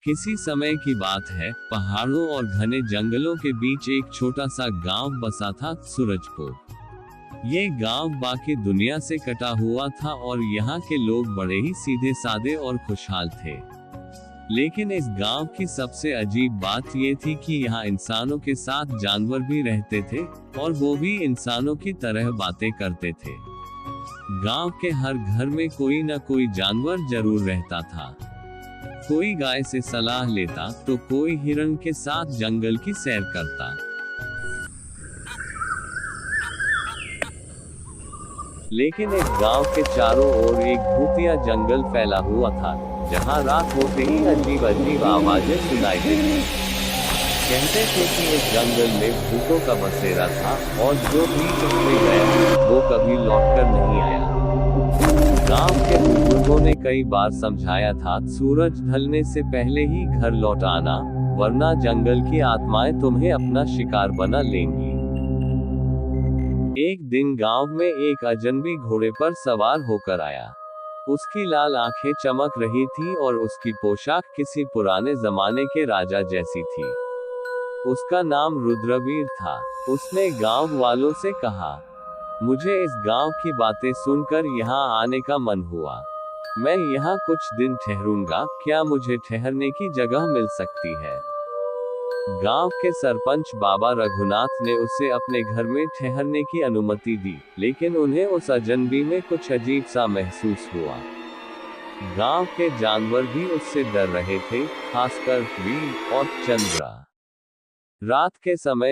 किसी समय की बात है, पहाड़ों और घने जंगलों के बीच एक छोटा सा गांव बसा था, सूरजपुर। ये गांव बाकी दुनिया से कटा हुआ था और यहाँ के लोग बड़े ही सीधे सादे और खुशहाल थे। लेकिन इस गांव की सबसे अजीब बात ये थी कि यहाँ इंसानों के साथ जानवर भी रहते थे, और वो भी इंसानों की तरह बातें करते थे। गांव के हर घर में कोई न कोई जानवर जरूर रहता था। कोई गाय से सलाह लेता तो कोई हिरण के साथ जंगल की सैर करता। लेकिन एक गांव के चारों ओर एक भूतिया जंगल फैला हुआ था, जहां रात होते ही अजीब अजीब आवाजें सुनाई देती। कहते थे कि इस जंगल में भूतों का बसेरा था और जो भी उसमें गया वो कभी लौटकर नहीं आया। गांव के बुजुर्गों ने कई बार समझाया था, सूरज ढलने से पहले ही घर लौट आना, वरना जंगल की आत्माएं तुम्हें अपना शिकार बना लेंगी। एक दिन गांव में एक अजनबी घोड़े पर सवार होकर आया। उसकी लाल आंखें चमक रही थी और उसकी पोशाक किसी पुराने जमाने के राजा जैसी थी। उसका नाम रुद्रवीर था। उसने गांव वालों से कहा, मुझे इस गांव की बातें सुनकर यहाँ आने का मन हुआ। मैं यहाँ कुछ दिन ठहरूंगा, क्या मुझे ठहरने की जगह मिल सकती है? गांव के सरपंच बाबा रघुनाथ ने उसे अपने घर में ठहरने की अनुमति दी, लेकिन उन्हें उस अजनबी में कुछ अजीब सा महसूस हुआ। गांव के जानवर भी उससे डर रहे थे, खासकर वीर और चंद्रा। रात के समय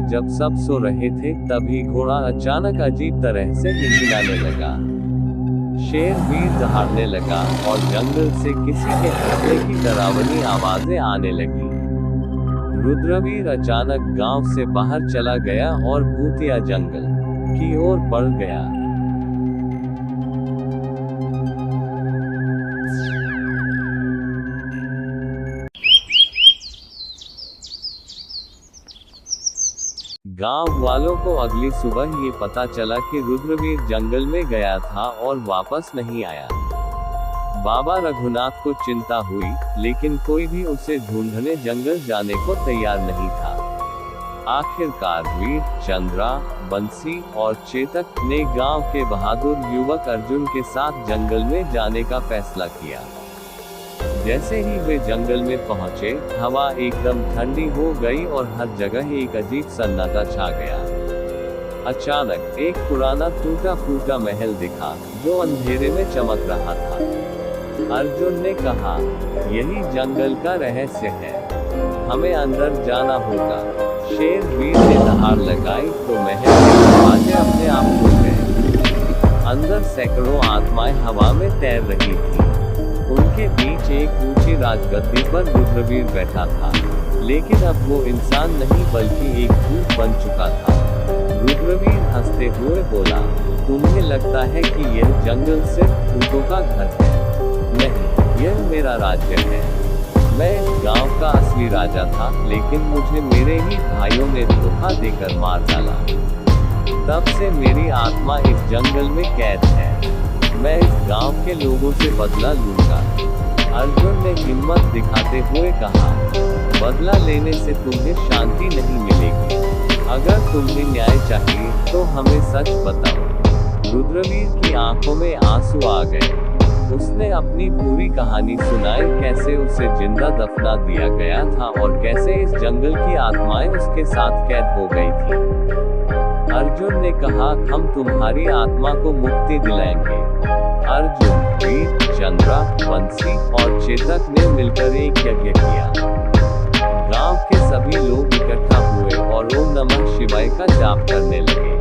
जब सब सो रहे थे, तभी घोड़ा अचानक अजीब तरह से हिलहिलाने लगा। शेर भी दहाड़ने लगा और जंगल से किसी के हंसने की डरावनी आवाजें आने लगी। रुद्रवीर अचानक गांव से बाहर चला गया और भूतिया जंगल की ओर बढ़ गया। गांव वालों को अगली सुबह ये पता चला कि रुद्रवीर जंगल में गया था और वापस नहीं आया। बाबा रघुनाथ को चिंता हुई, लेकिन कोई भी उसे ढूंढने जंगल जाने को तैयार नहीं था। आखिरकार वीर, चंद्रा, बंसी और चेतक ने गांव के बहादुर युवक अर्जुन के साथ जंगल में जाने का फैसला किया। जैसे ही वे जंगल में पहुंचे, हवा एकदम ठंडी हो गई और हर जगह एक अजीब सन्नाटा छा गया। अचानक एक पुराना टूटा फूटा महल दिखा, जो अंधेरे में चमक रहा था। अर्जुन ने कहा, यही जंगल का रहस्य है, हमें अंदर जाना होगा। शेर वीर ने दहाड़ लगाई तो महल के दरवाजे अपने आप खुल गए। अंदर सैकड़ों आत्माएं हवा में तैर रही थी। उनके बीच एक ऊंची राजगद्दी पर रुद्रवीर बैठा था, लेकिन अब वो इंसान नहीं बल्कि एक भूत बन चुका था। रुद्रवीर हंसते हुए बोला, तुम्हें लगता है कि यह जंगल सिर्फ भूतों का घर है? नहीं, यह मेरा राज्य है। मैं इस गांव का असली राजा था, लेकिन मुझे मेरे ही भाइयों ने धोखा देकर मार डाला। तब से मेरी आत्मा इस जंगल में कैद है। मैं इस गांव के लोगों से बदला लूंगा। अर्जुन ने हिम्मत दिखाते हुए कहा, बदला लेने से तुम्हें शांति नहीं मिलेगी। अगर तुम्हें न्याय चाहिए तो हमें सच बताओ। रुद्रवीर की आंखों में आंसू आ गए। उसने अपनी पूरी कहानी सुनाई, कैसे उसे जिंदा दफना दिया गया था और कैसे इस जंगल की आत्माएं उसके साथ कैद हो गई थी। अर्जुन ने कहा, हम तुम्हारी आत्मा को मुक्ति दिलाएंगे। अर्जुन, वीर, चंद्रा, बंसी और चेतक ने मिलकर एक यज्ञ किया। गांव के सभी लोग इकट्ठा हुए और ओम नमः शिवाय का जाप करने लगे।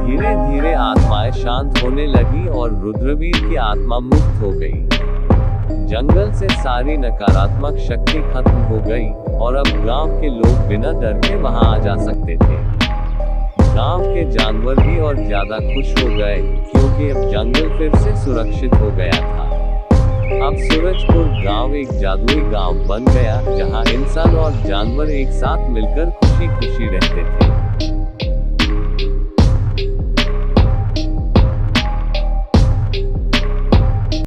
धीरे धीरे आत्माएं शांत होने लगी और रुद्रवीर की आत्मा मुक्त हो गई। जंगल से सारी नकारात्मक शक्ति खत्म हो गई और अब गांव के लोग बिना डर के वहां आ जा सकते थे। गांव के जानवर भी और ज्यादा खुश हो गए, क्योंकि अब जंगल फिर से सुरक्षित हो गया था। अब सूरजपुर गांव एक जादुई गांव बन गया, जहां इंसान और जानवर एक साथ मिलकर खुशी खुशी रहते थे।